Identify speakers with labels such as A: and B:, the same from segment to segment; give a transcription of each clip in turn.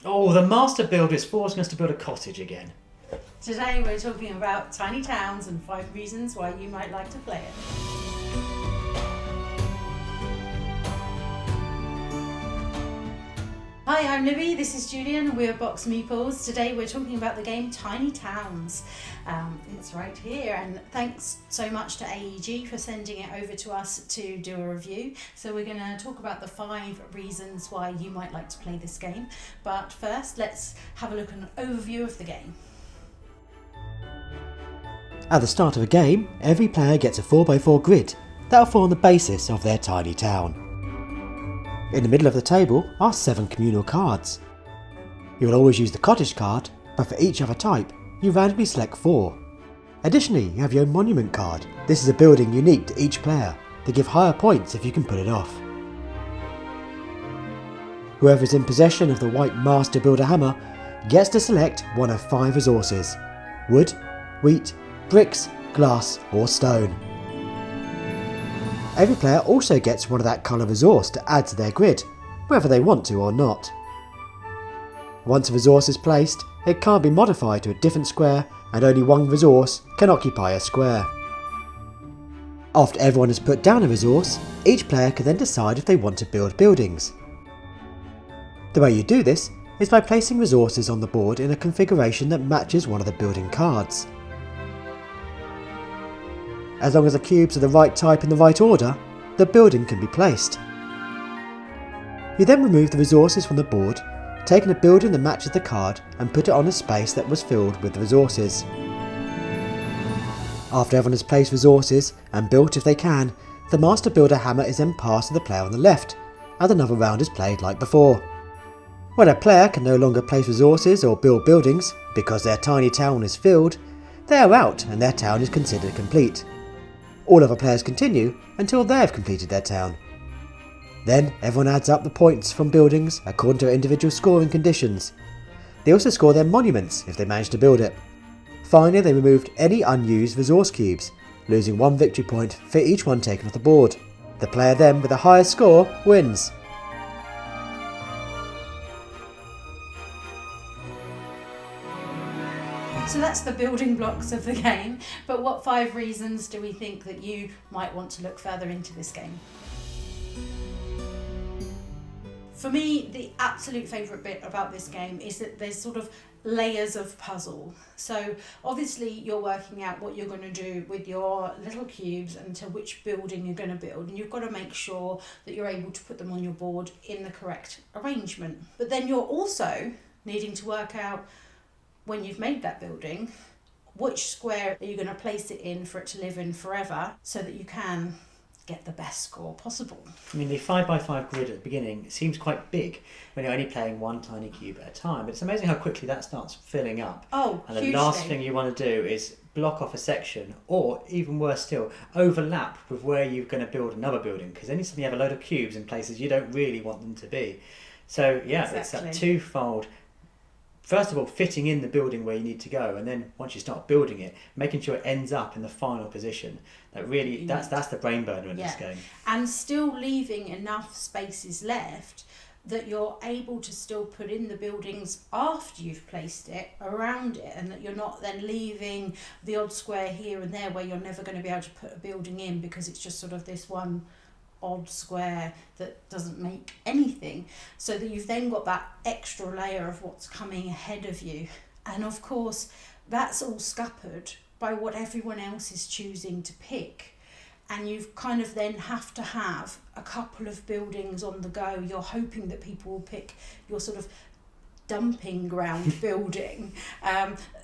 A: Oh, the master builder is forcing us to build a cottage again.
B: Today we're talking about tiny towns and 5 reasons why you might like to play it. Hi, I'm Libby, this is Julian, and we're BoxedMeeples. Today we're talking about the game Tiny Towns. It's right here, and thanks so much to AEG for sending it over to us to do a review. So we're going to talk about the 5 reasons why you might like to play this game. But first, let's have a look at an overview of the game.
C: At the start of a game, every player gets a 4x4 grid that will form the basis of their tiny town. In the middle of the table are 7 communal cards. You will always use the cottage card, but for each other type, you randomly select 4. Additionally, you have your monument card. This is a building unique to each player to give higher points if you can pull it off. Whoever is in possession of the white master builder hammer gets to select one of 5 resources: wood, wheat, bricks, glass or stone. Every player also gets one of that colour resource to add to their grid, whether they want to or not. Once a resource is placed, it can't be modified to a different square, and only one resource can occupy a square. After everyone has put down a resource, each player can then decide if they want to build buildings. The way you do this is by placing resources on the board in a configuration that matches one of the building cards. As long as the cubes are the right type in the right order, the building can be placed. You then remove the resources from the board, taking a building that matches the card and put it on a space that was filled with the resources. After everyone has placed resources and built if they can, the master builder hammer is then passed to the player on the left, and another round is played like before. When a player can no longer place resources or build buildings because their tiny town is filled, they are out and their town is considered complete. All other players continue until they have completed their town. Then everyone adds up the points from buildings according to their individual scoring conditions. They also score their monuments if they manage to build it. Finally, they removed any unused resource cubes, losing 1 victory point for each one taken off the board. The player then with the highest score wins.
B: So that's the building blocks of the game, but what 5 reasons do we think that you might want to look further into this game? For me, the absolute favourite bit about this game is that there's sort of layers of puzzle. So obviously you're working out what you're going to do with your little cubes and to which building you're going to build, and you've got to make sure that you're able to put them on your board in the correct arrangement. But then you're also needing to work out, when you've made that building, which square are you going to place it in for it to live in forever so that you can get the best score possible.
A: I mean, the 5x5 grid at the beginning seems quite big when you're only playing one tiny cube at a time, but it's amazing how quickly that starts filling up.
B: Oh,
A: and the
B: hugely.
A: last thing you want to do is block off a section, or even worse still, overlap with where you're going to build another building, because then you suddenly have a load of cubes in places you don't really want them to be. So yeah,
B: Exactly.
A: It's that twofold. First of all, fitting in the building where you need to go, and then once you start building it, making sure it ends up in the final position. That really, that's the brain burner in this game.
B: And still leaving enough spaces left that you're able to still put in the buildings after you've placed it around it, and that you're not then leaving the odd square here and there where you're never going to be able to put a building in because it's just sort of this one odd square that doesn't make anything, so that you've then got that extra layer of what's coming ahead of you. And of course that's all scuppered by what everyone else is choosing to pick, and you've kind of then have to have a couple of buildings on the go. You're hoping that people will pick your sort of dumping ground building,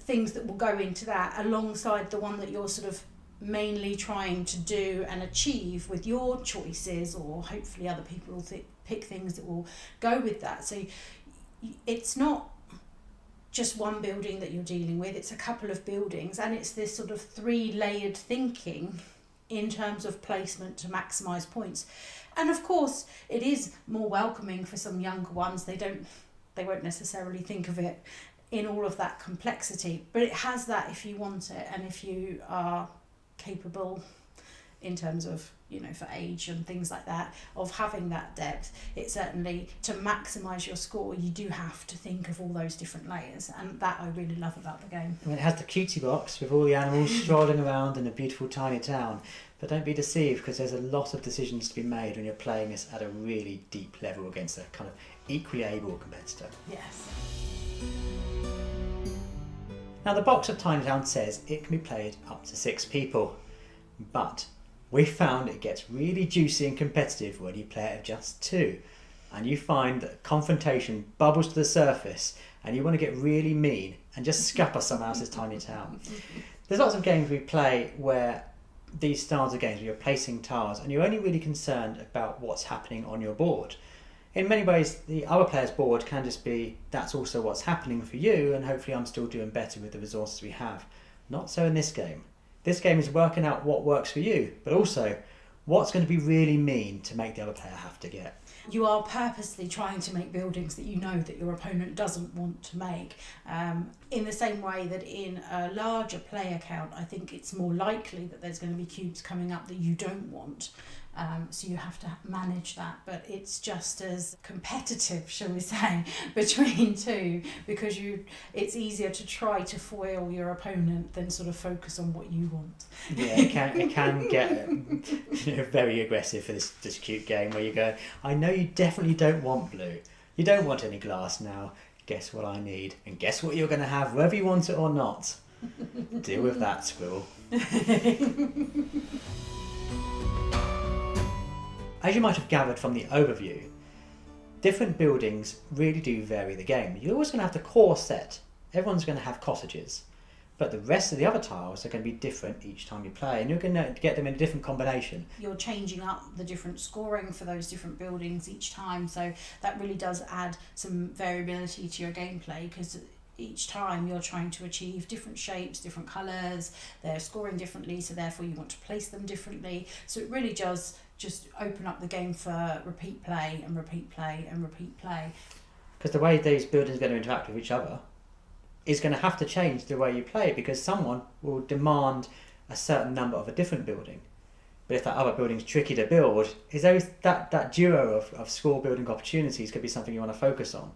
B: things that will go into that alongside the one that you're sort of mainly trying to do and achieve with your choices, or hopefully other people will pick things that will go with that. So it's not just one building that you're dealing with, it's a couple of buildings, and it's this sort of 3-layered thinking in terms of placement to maximise points. And of course it is more welcoming for some younger ones. They won't necessarily think of it in all of that complexity, but it has that if you want it, and if you are capable in terms of, for age and things like that, of having that depth. It certainly, to maximise your score, you do have to think of all those different layers, and that I really love about the game.
A: I mean, it has the cutesy box with all the animals strolling around in a beautiful tiny town, but don't be deceived, because there's a lot of decisions to be made when you're playing this at a really deep level against a kind of equally able competitor.
B: Yes.
A: Now, the box of Tiny Town says it can be played up to 6 people, but we found it gets really juicy and competitive when you play it at just 2, and you find that confrontation bubbles to the surface and you want to get really mean and just scupper someone else's tiny town. There's lots of games we play where these styles of games where you're placing tiles and you're only really concerned about what's happening on your board. In many ways, the other player's board can just be, that's also what's happening for you, and hopefully I'm still doing better with the resources we have. Not so in this game. This game is working out what works for you, but also what's going to be really mean to make the other player have to get.
B: You are purposely trying to make buildings that you know that your opponent doesn't want to make. In the same way that in a larger player count, I think it's more likely that there's going to be cubes coming up that you don't want. So you have to manage that, but it's just as competitive, shall we say, between two, because it's easier to try to foil your opponent than sort of focus on what you want.
A: Yeah, it can get very aggressive for this cute game where you go, I know you definitely don't want blue. You don't want any glass now. Guess what I need? And guess what you're going to have, whether you want it or not. Deal with that, squirrel. As you might have gathered from the overview, different buildings really do vary the game. You're always going to have the core set. Everyone's going to have cottages. But the rest of the other tiles are going to be different each time you play, and you're going to get them in a different combination.
B: You're changing up the different scoring for those different buildings each time, so that really does add some variability to your gameplay, because each time you're trying to achieve different shapes, different colours, they're scoring differently, so therefore you want to place them differently. So it really does just open up the game for repeat play and repeat play and repeat play.
A: Because the way these buildings are going to interact with each other is going to have to change the way you play, because someone will demand a certain number of a different building. But if that other building's tricky to build, is that duo of score building opportunities could be something you want to focus on.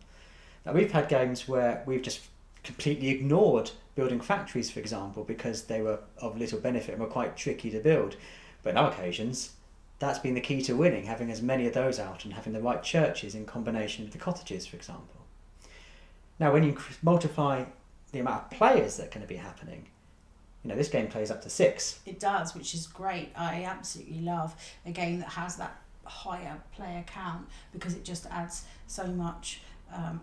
A: Now, we've had games where we've just completely ignored building factories, for example, because they were of little benefit and were quite tricky to build. But in other occasions, that's been the key to winning, having as many of those out and having the right churches in combination with the cottages, for example. Now, when you multiply the amount of players that are going to be happening, this game plays up to 6.
B: It does, which is great. I absolutely love a game that has that higher player count, because it just adds so much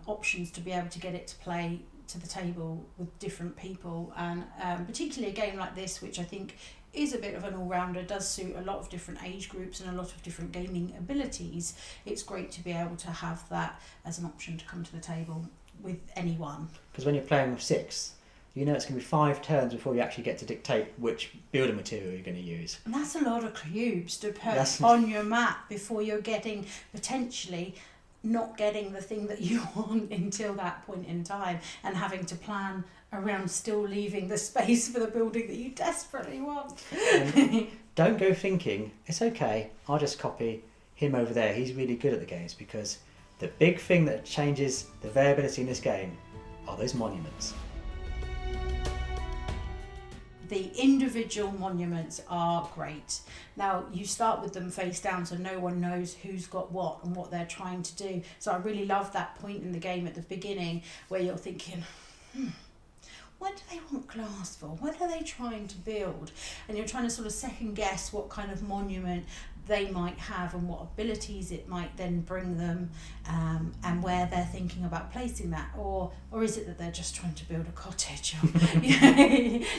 B: options to be able to get it to play to the table with different people, and particularly a game like this, which I think is a bit of an all-rounder, does suit a lot of different age groups and a lot of different gaming abilities. It's great to be able to have that as an option to come to the table with anyone.
A: Because when you're playing with 6, it's going to be 5 turns before you actually get to dictate which building material you're going to use.
B: And that's a lot of cubes to put on your map before you're getting, potentially not getting the thing that you want until that point in time, and having to plan around still leaving the space for the building that you desperately want.
A: Don't go thinking, it's okay, I'll just copy him over there, he's really good at the games, because the big thing that changes the variability in this game are those monuments.
B: The individual monuments are great. Now, you start with them face down, so no one knows who's got what and what they're trying to do. So I really love that point in the game at the beginning where you're thinking, what do they want glass for? What are they trying to build? And you're trying to sort of second guess what kind of monument they might have and what abilities it might then bring them, and where they're thinking about placing that, or is it that they're just trying to build a cottage?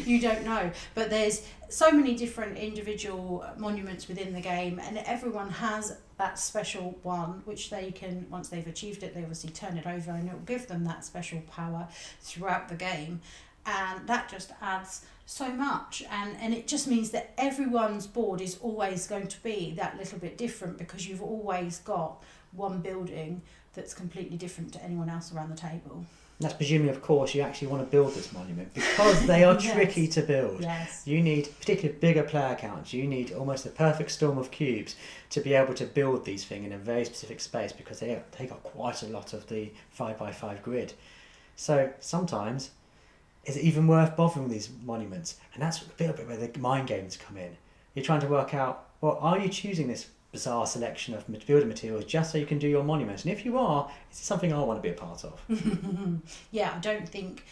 B: You don't know. But there's so many different individual monuments within the game, and everyone has that special one which they can, once they've achieved it, they obviously turn it over and it will give them that special power throughout the game. And that just adds so much, and it just means that everyone's board is always going to be that little bit different, because you've always got one building that's completely different to anyone else around the table.
A: And that's presuming, of course, you actually want to build this monument because they are
B: Yes.
A: tricky to build.
B: Yes.
A: You need, particularly bigger player counts, you need almost a perfect storm of cubes to be able to build these things in a very specific space because they take up quite a lot of the 5x5 grid. So sometimes, is it even worth bothering with these monuments? And that's a bit where the mind games come in. You're trying to work out, well, are you choosing this bizarre selection of building materials just so you can do your monuments? And if you are, is it something I want to be a part of?
B: Yeah, I don't think,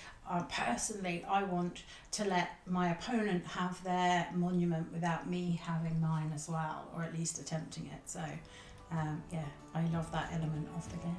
B: personally, I want to let my opponent have their monument without me having mine as well, or at least attempting it. So, yeah, I love that element of the game.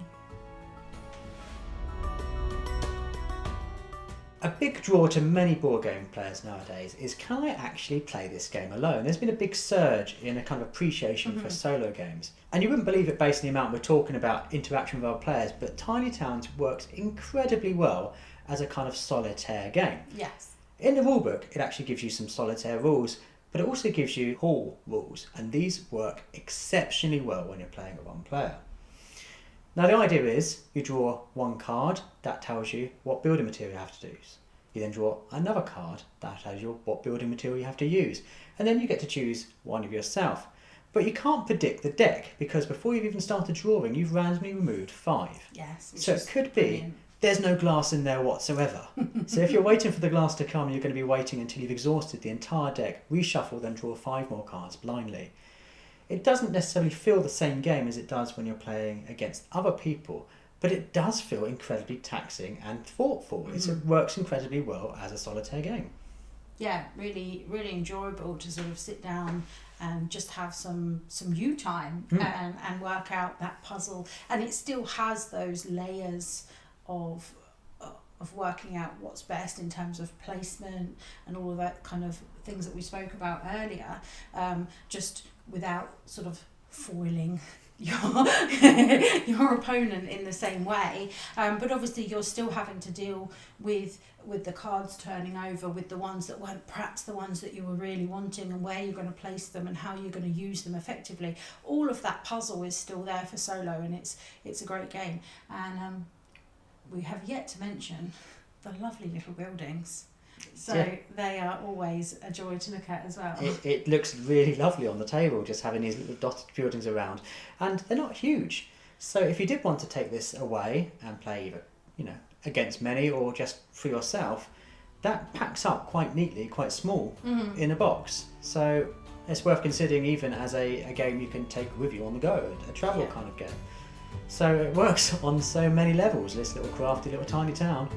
A: A big draw to many board game players nowadays is, can I actually play this game alone? There's been a big surge in a kind of appreciation for solo games. And you wouldn't believe it based on the amount we're talking about interaction with other players, but Tiny Towns works incredibly well as a kind of solitaire game.
B: Yes.
A: In the rulebook, it actually gives you some solitaire rules, but it also gives you hall rules, and these work exceptionally well when you're playing with one player. Now the idea is you draw one card that tells you what building material you have to use. You then draw another card that tells you what building material you have to use. And then you get to choose one of yourself. But you can't predict the deck because before you've even started drawing, you've randomly removed 5.
B: Yes.
A: So it could be
B: brilliant.
A: There's no glass in there whatsoever. So if you're waiting for the glass to come, you're going to be waiting until you've exhausted the entire deck, reshuffle, then draw 5 more cards blindly. It doesn't necessarily feel the same game as it does when you're playing against other people, but it does feel incredibly taxing and thoughtful. It works incredibly well as a solitaire game.
B: Yeah, really, really enjoyable to sort of sit down and just have some you time and work out that puzzle. And it still has those layers of working out what's best in terms of placement and all of that kind of things that we spoke about earlier, just without sort of foiling your opponent in the same way, but obviously you're still having to deal with the cards turning over, with the ones that weren't perhaps the ones that you were really wanting, and where you're going to place them and how you're going to use them effectively. All of that puzzle is still there for solo, and it's a great game. And we have yet to mention the lovely little buildings. So they are always a joy to look at as well.
A: It looks really lovely on the table, just having these little dotted buildings around, and they're not huge. So if you did want to take this away and play either, against many or just for yourself, that packs up quite neatly, quite small in a box. So it's worth considering even as a game you can take with you on the go, a travel kind of game. So it works on so many levels, this little crafty little tiny town.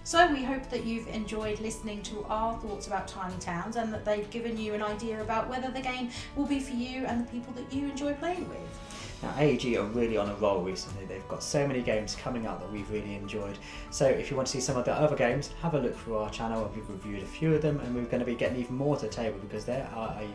B: So we hope that you've enjoyed listening to our thoughts about tiny towns, and that they've given you an idea about whether the game will be for you and the people that you enjoy playing with.
A: Now AEG are really on a roll recently. They've got so many games coming up that we've really enjoyed. So if you want to see some of the other games, have a look through our channel. We've reviewed a few of them, and we're going to be getting even more to the table because they are a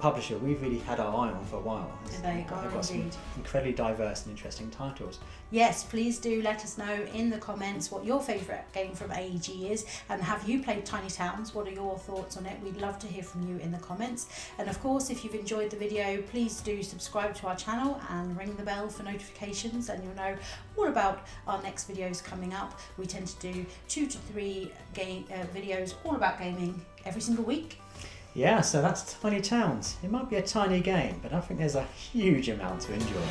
A: publisher we've really had our eye on for a while.
B: They are
A: They've got some
B: indeed.
A: incredibly diverse and interesting titles.
B: Yes, please do let us know in the comments what your favourite game from AEG is, and have you played Tiny Towns? What are your thoughts on it? We'd love to hear from you in the comments. And of course, if you've enjoyed the video, please do subscribe to our channel and ring the bell for notifications, and you'll know all about our next videos coming up. We tend to do 2 to 3 videos all about gaming every single week.
A: Yeah, so that's Tiny Towns. It might be a tiny game, but I think there's a huge amount to enjoy.